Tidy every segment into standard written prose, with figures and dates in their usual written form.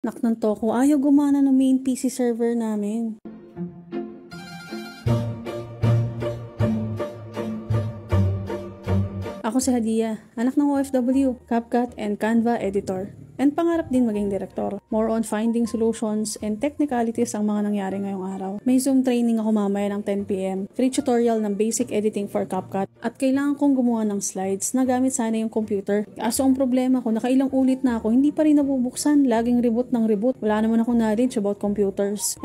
Naknan to ko, ayaw gumana ng main PC server namin. Ako si Hadia, anak ng OFW, CapCut and Canva editor. And pangarap din maging direktor. More on finding solutions and technicalities ang mga nangyari ngayong araw. May Zoom training ako mamaya ng 10 PM. Free tutorial ng basic editing for CapCut. At kailangan kong gumawa ng slides na gamit sana yung computer. Kaso ang problema ko, nakailang ulit na ako, hindi pa rin nabubuksan. Laging reboot ng reboot. Wala naman akong knowledge about computers.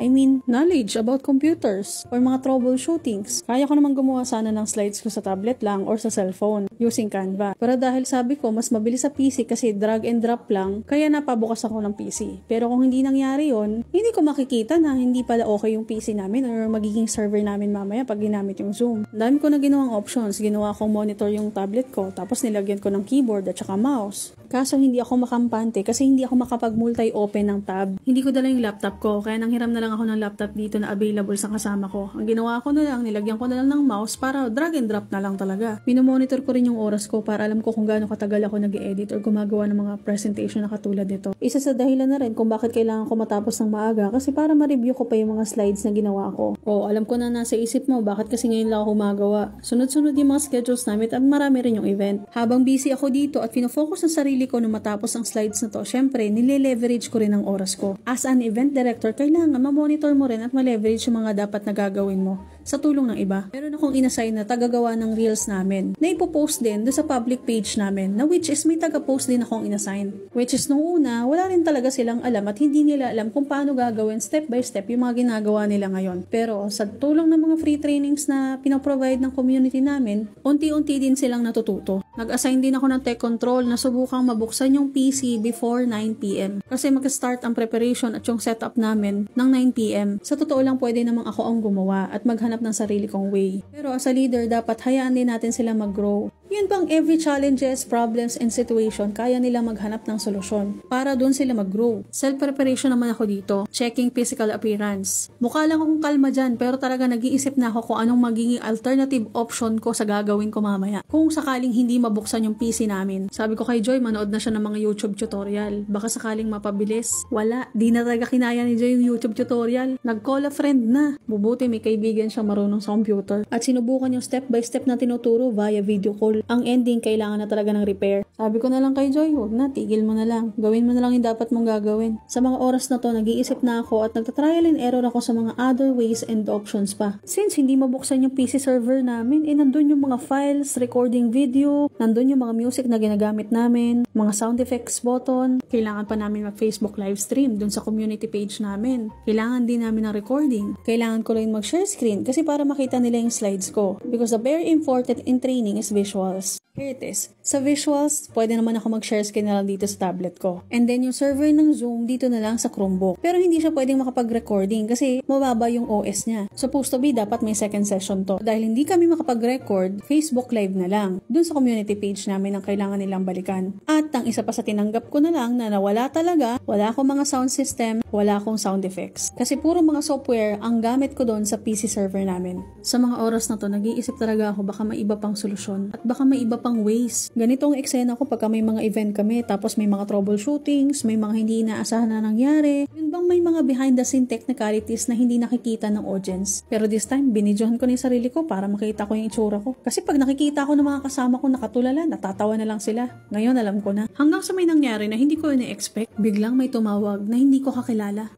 Knowledge about computers or mga troubleshootings. Kaya ko naman gumawa sana ng slides ko sa tablet lang or sa cellphone using Canva. Pero dahil sabi ko, mas mabilis sa PC kasi drag and drop lang, kaya napabukas ako ng PC. Pero kung hindi nangyari yon, hindi ko makikita na hindi pala okay yung PC namin or magiging server namin mamaya pag ginamit yung Zoom. Dami ko na ginawang options. Ginawa kong monitor yung tablet ko, tapos nilagyan ko ng keyboard at saka mouse. Kaso hindi ako makampante kasi hindi ako makapag-multi-open ng tab. Hindi ko dala yung laptop ko, kaya nanghiram na lang ako ng laptop dito na available sa kasama ko. Ang ginawa ko na lang, nilagyan ko na lang ng mouse para drag and drop na lang talaga. Minomonitor ko rin yung oras ko para alam ko kung gaano katagal ako nag-edit or gumagawa ng mga presentation na katulad nito. Isa sa dahilan na rin kung bakit kailangan ko matapos ng maaga kasi para ma-review ko pa yung mga slides na ginawa ko. O, alam ko na nasa isip mo, bakit kasi ngayon lang ako gumagawa. Sunod-sunod yung mga schedules namin at marami rin yung event. Habang busy ako dito at pinafocus ng sarili ko na matapos ang slides na to, syempre, nile-leverage ko rin ang oras ko. As an event director, kailangan ma-monitor mo rin at ma-leverage yung mga dapat na gagawin mo sa tulong ng iba. Meron akong inassign na tagagawa ng reels namin na ipopost din doon sa public page namin na which is may taga-post din akong inassign. Which is nung una, wala rin talaga silang alam at hindi nila alam kung paano gagawin step by step yung mga ginagawa nila ngayon. Pero sa tulong ng mga free trainings na pinaprovide ng community namin, unti-unti din silang natututo. Nag-assign din ako ng tech control na subukang mabuksan yung PC before 9 PM. Kasi mag-start ang preparation at yung setup namin ng 9 PM. Sa totoo lang pwede namang ako ang gumawa at maghanap ng sarili kong way. Pero as a leader, dapat hayaan din natin sila mag-grow. Yun bang every challenges, problems, and situation, kaya nila maghanap ng solusyon para doon sila mag-grow. Self-preparation naman ako dito. Checking physical appearance. Mukha lang akong kalma dyan, pero talaga nag-iisip na ako kung anong magiging alternative option ko sa gagawin ko mamaya. Kung sakaling hindi mabuksan yung PC namin. Sabi ko kay Joy, manood na siya ng mga YouTube tutorial. Baka sakaling mapabilis. Wala. Di na talaga kinaya ni Joy yung YouTube tutorial. Nag-call a friend na. Bubuti may kaibigan siyang marunong sa computer. At sinubukan yung step by step na tinuturo via video call. Ang ending, kailangan na talaga ng repair. Sabi ko na lang kay Joy, huwag na, tigil mo na lang. Gawin mo na lang yung dapat mong gagawin. Sa mga oras na to, nag-iisip na ako at nagtatrial and error ako sa mga other ways and options pa. Since hindi mabuksan yung PC server namin, nandun yung mga files, recording video, nandun yung mga music na ginagamit namin, mga sound effects button. Kailangan pa namin mag-Facebook live stream dun sa community page namin. Kailangan din namin ng recording. Kailangan ko rin mag-share screen kasi para makita nila yung slides ko. Because the very important in training is visuals. Here it is. Sa visuals, pwede naman ako mag-share screen na lang dito sa tablet ko. And then yung server ng Zoom dito na lang sa Chromebook. Pero hindi siya pwedeng makapag-recording kasi mababa yung OS niya. Supposed to be, dapat may second session to. Dahil hindi kami makapag-record, Facebook Live na lang. Dun sa community page namin ang kailangan nilang balikan. At ang isa pa sa tinanggap ko na lang na nawala talaga, wala akong mga sound system, wala akong sound effects. Kasi puro mga software ang gamit ko doon sa PC server namin. Sa mga oras na to, nag-iisip talaga ako baka may iba pang solusyon at baka may iba pang ways. Ganito ang eksena ko pagka may mga event kami tapos may mga troubleshootings, may mga hindi inaasahan na nangyari. Yun bang may mga behind the scene technicalities na hindi nakikita ng audience. Pero this time, binidyohan ko na yung sarili ko para makita ko yung itsura ko. Kasi pag nakikita ko ng mga kasama ko nakatulala, natatawa na lang sila. Ngayon alam ko na. Hanggang sa may nangyari na hindi ko ina-expect, biglang may tumawag na hindi ko kakilala.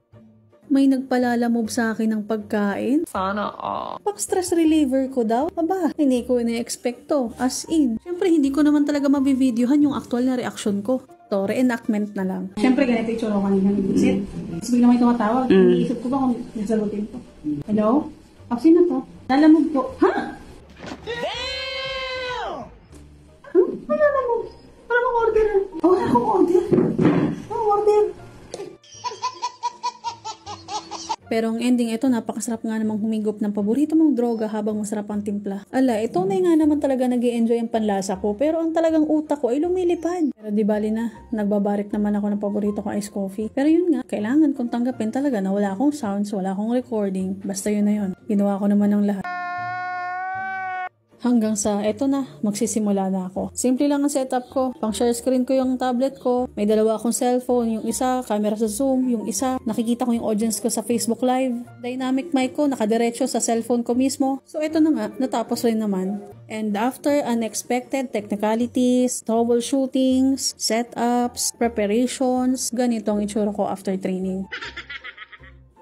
May nagpalalamove sa akin ng pagkain. Sana pag-stress reliever ko daw. Aba, hindi ko ina-expect to. As in. Siyempre, hindi ko naman talaga mabivideohan yung actual na reaction ko. To, reenactment na lang. Siyempre, ganito yung tsura ko kanina nag-isip. Tapos biglang may tumatawag. Iniisip ko ba kung nasagutin ko? Hello? Sino to? Lalamove ko. Ha? Damn! Wala lamove. Wala mong order. Wala akong order. Order. Pero ang ending ito, napakasarap nga namang humigop ng paborito mong droga habang masarap ang timpla. Ala, ito na nga naman talaga nag-i-enjoy ang panlasa ko, pero ang talagang utak ko ay lumilipad. Pero di bali na, nagbabarik naman ako ng paborito ko iced coffee. Pero yun nga, kailangan kong tanggapin talaga na wala akong sounds, wala akong recording. Basta yun na yun. Ginawa ko naman ng lahat. Hanggang sa, eto na, magsisimula na ako. Simple lang ang setup ko. Pang share screen ko yung tablet ko. May dalawa akong cellphone. Yung isa, camera sa Zoom. Yung isa, nakikita ko yung audience ko sa Facebook Live. Dynamic mic ko, nakadiretso sa cellphone ko mismo. So, eto na nga, natapos rin naman. And after unexpected technicalities, troubleshootings, setups, preparations, ganito ang itsura ko after training.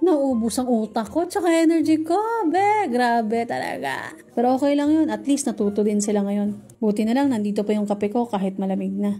Naubos ang utak ko, tsaka energy ko. Grabe talaga. Pero okay lang yun. At least natuto din sila ngayon. Buti na lang, nandito pa yung kape ko kahit malamig na.